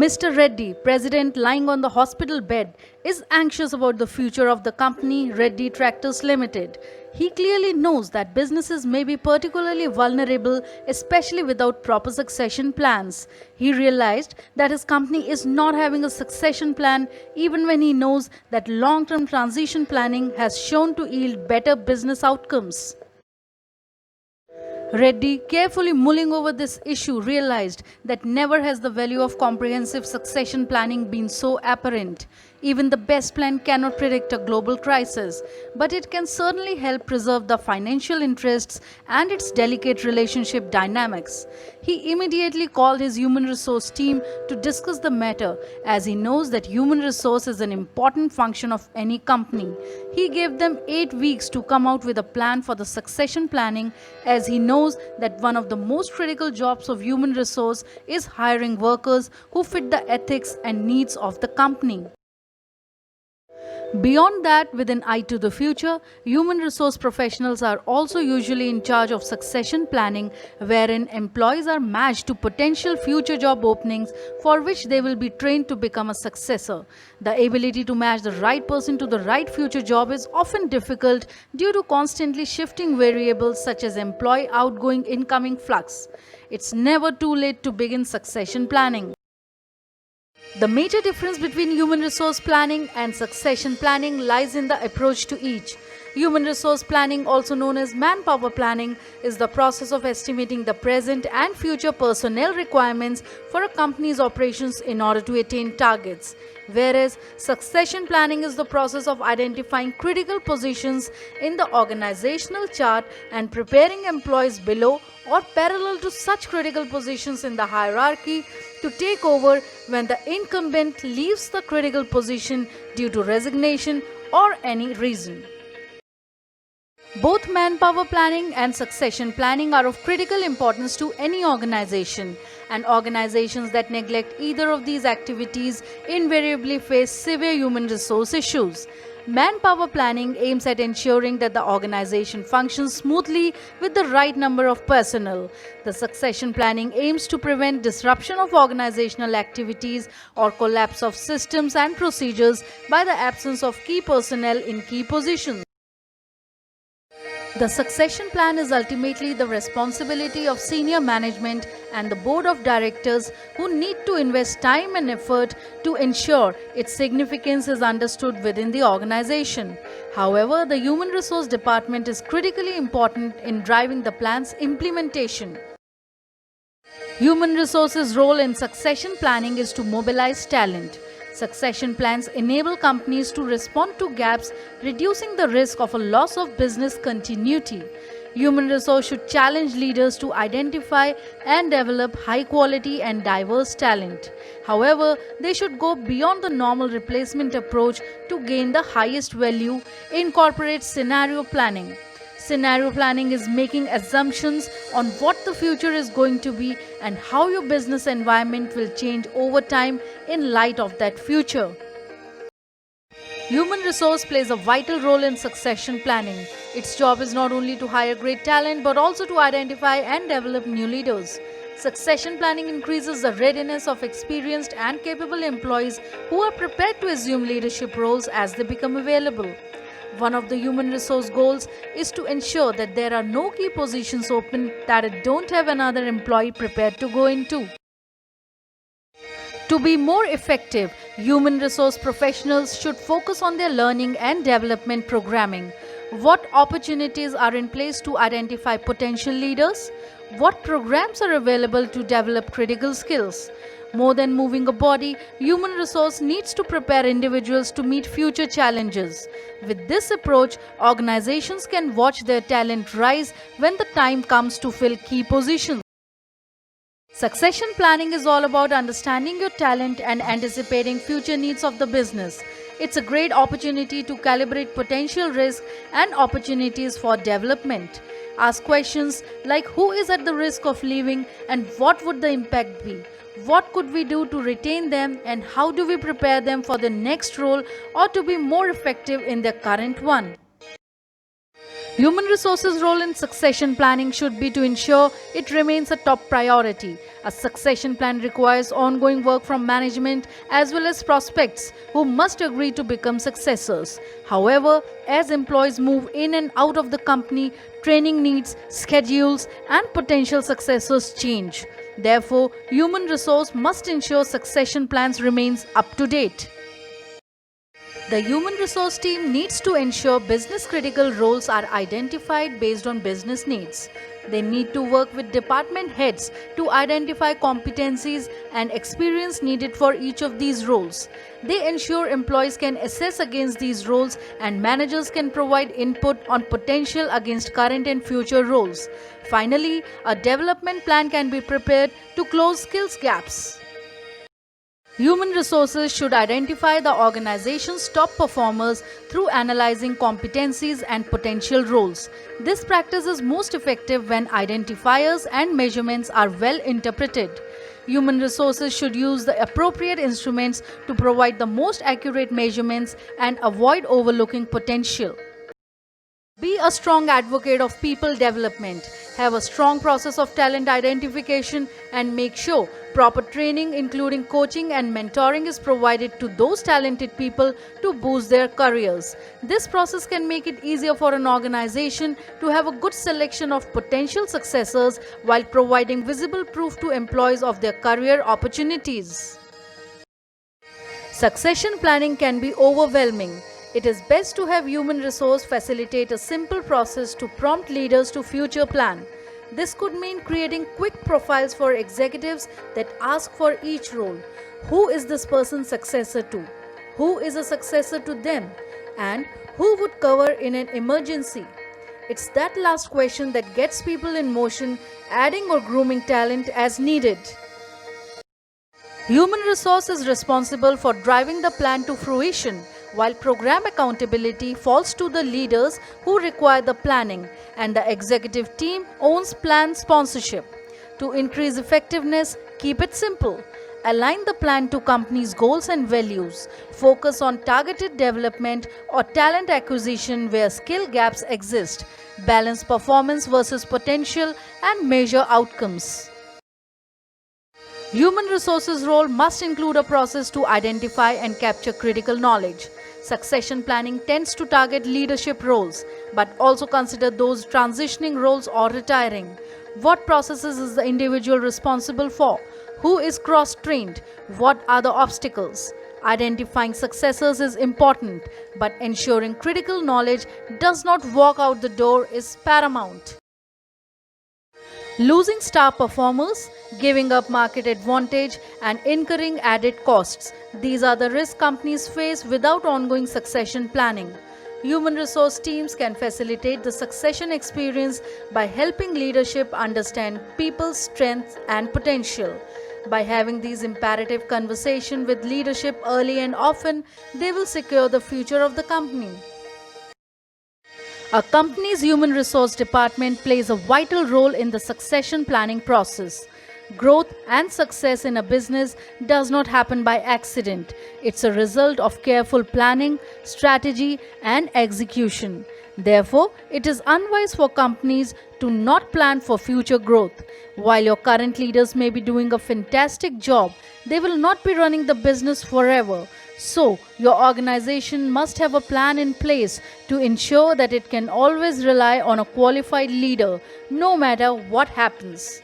Mr. Reddy, president lying on the hospital bed, is anxious about the future of the company Reddy Tractors Limited. He clearly knows that businesses may be particularly vulnerable, especially without proper succession plans. He realized that his company is not having a succession plan even when he knows that long-term transition planning has shown to yield better business outcomes. Reddy, carefully mulling over this issue, realized that never has the value of comprehensive succession planning been so apparent. Even the best plan cannot predict a global crisis, but it can certainly help preserve the financial interests and its delicate relationship dynamics. He immediately called his human resource team to discuss the matter, as he knows that human resource is an important function of any company. He gave them 8 weeks to come out with a plan for the succession planning, as he knows that one of the most critical jobs of human resource is hiring workers who fit the ethics and needs of the company. Beyond that, with an eye to the future, human resource professionals are also usually in charge of succession planning, wherein employees are matched to potential future job openings for which they will be trained to become a successor. The ability to match the right person to the right future job is often difficult due to constantly shifting variables such as employee outgoing-incoming flux. It's never too late to begin succession planning. The major difference between human resource planning and succession planning lies in the approach to each. Human resource planning, also known as manpower planning, is the process of estimating the present and future personnel requirements for a company's operations in order to attain targets. Whereas succession planning is the process of identifying critical positions in the organizational chart and preparing employees below or parallel to such critical positions in the hierarchy to take over when the incumbent leaves the critical position due to resignation or any reason. Both manpower planning and succession planning are of critical importance to any organization, and organizations that neglect either of these activities invariably face severe human resource issues. Manpower planning aims at ensuring that the organization functions smoothly with the right number of personnel. The succession planning aims to prevent disruption of organizational activities or collapse of systems and procedures by the absence of key personnel in key positions. The succession plan is ultimately the responsibility of senior management and the board of directors, who need to invest time and effort to ensure its significance is understood within the organization. However, the human resource department is critically important in driving the plan's implementation. Human resources' role in succession planning is to mobilize talent. Succession plans enable companies to respond to gaps, reducing the risk of a loss of business continuity. Human resource should challenge leaders to identify and develop high-quality and diverse talent. However, they should go beyond the normal replacement approach to gain the highest value, incorporate scenario planning. Scenario planning is making assumptions on what the future is going to be and how your business environment will change over time in light of that future. Human resource plays a vital role in succession planning. Its job is not only to hire great talent but also to identify and develop new leaders. Succession planning increases the readiness of experienced and capable employees who are prepared to assume leadership roles as they become available. One of the human resource goals is to ensure that there are no key positions open that it don't have another employee prepared to go into. To be more effective, human resource professionals should focus on their learning and development programming. What opportunities are in place to identify potential leaders? What programs are available to develop critical skills? More than moving a body, human resource needs to prepare individuals to meet future challenges. With this approach, organizations can watch their talent rise when the time comes to fill key positions. Succession planning is all about understanding your talent and anticipating future needs of the business. It's a great opportunity to calibrate potential risk and opportunities for development. Ask questions like who is at the risk of leaving and what would the impact be? What could we do to retain them and how do we prepare them for the next role or to be more effective in their current one? Human resources role in succession planning should be to ensure it remains a top priority. A succession plan requires ongoing work from management as well as prospects who must agree to become successors. However, as employees move in and out of the company, training needs, schedules, and potential successors change. Therefore, human resource must ensure succession plans remains up to date. The human resource team needs to ensure business critical roles are identified based on business needs. They need to work with department heads to identify competencies and experience needed for each of these roles. They ensure employees can assess against these roles and managers can provide input on potential against current and future roles. Finally, a development plan can be prepared to close skills gaps. Human resources should identify the organization's top performers through analyzing competencies and potential roles. This practice is most effective when identifiers and measurements are well interpreted. Human resources should use the appropriate instruments to provide the most accurate measurements and avoid overlooking potential. Be a strong advocate of people development. Have a strong process of talent identification and make sure proper training including coaching and mentoring is provided to those talented people to boost their careers. This process can make it easier for an organization to have a good selection of potential successors while providing visible proof to employees of their career opportunities. Succession planning can be overwhelming. It is best to have human resource facilitate a simple process to prompt leaders to future plan. This could mean creating quick profiles for executives that ask for each role. Who is this person's successor to? Who is a successor to them? And who would cover in an emergency? It's that last question that gets people in motion, adding or grooming talent as needed. Human resource is responsible for driving the plan to fruition, while program accountability falls to the leaders who require the planning, and the executive team owns plan sponsorship. To increase effectiveness, keep it simple. Align the plan to company's goals and values. Focus on targeted development or talent acquisition where skill gaps exist. Balance performance versus potential and measure outcomes. Human resources role must include a process to identify and capture critical knowledge. Succession planning tends to target leadership roles, but also consider those transitioning roles or retiring. What processes is the individual responsible for? Who is cross-trained? What are the obstacles? Identifying successors is important, but ensuring critical knowledge does not walk out the door is paramount. Losing star performers, giving up market advantage, and incurring added costs. These are the risks companies face without ongoing succession planning. Human resource teams can facilitate the succession experience by helping leadership understand people's strengths and potential. By having these imperative conversations with leadership early and often, they will secure the future of the company. A company's human resource department plays a vital role in the succession planning process. Growth and success in a business does not happen by accident. It's a result of careful planning, strategy, and execution. Therefore, it is unwise for companies to not plan for future growth. While your current leaders may be doing a fantastic job, they will not be running the business forever. So, your organization must have a plan in place to ensure that it can always rely on a qualified leader, no matter what happens.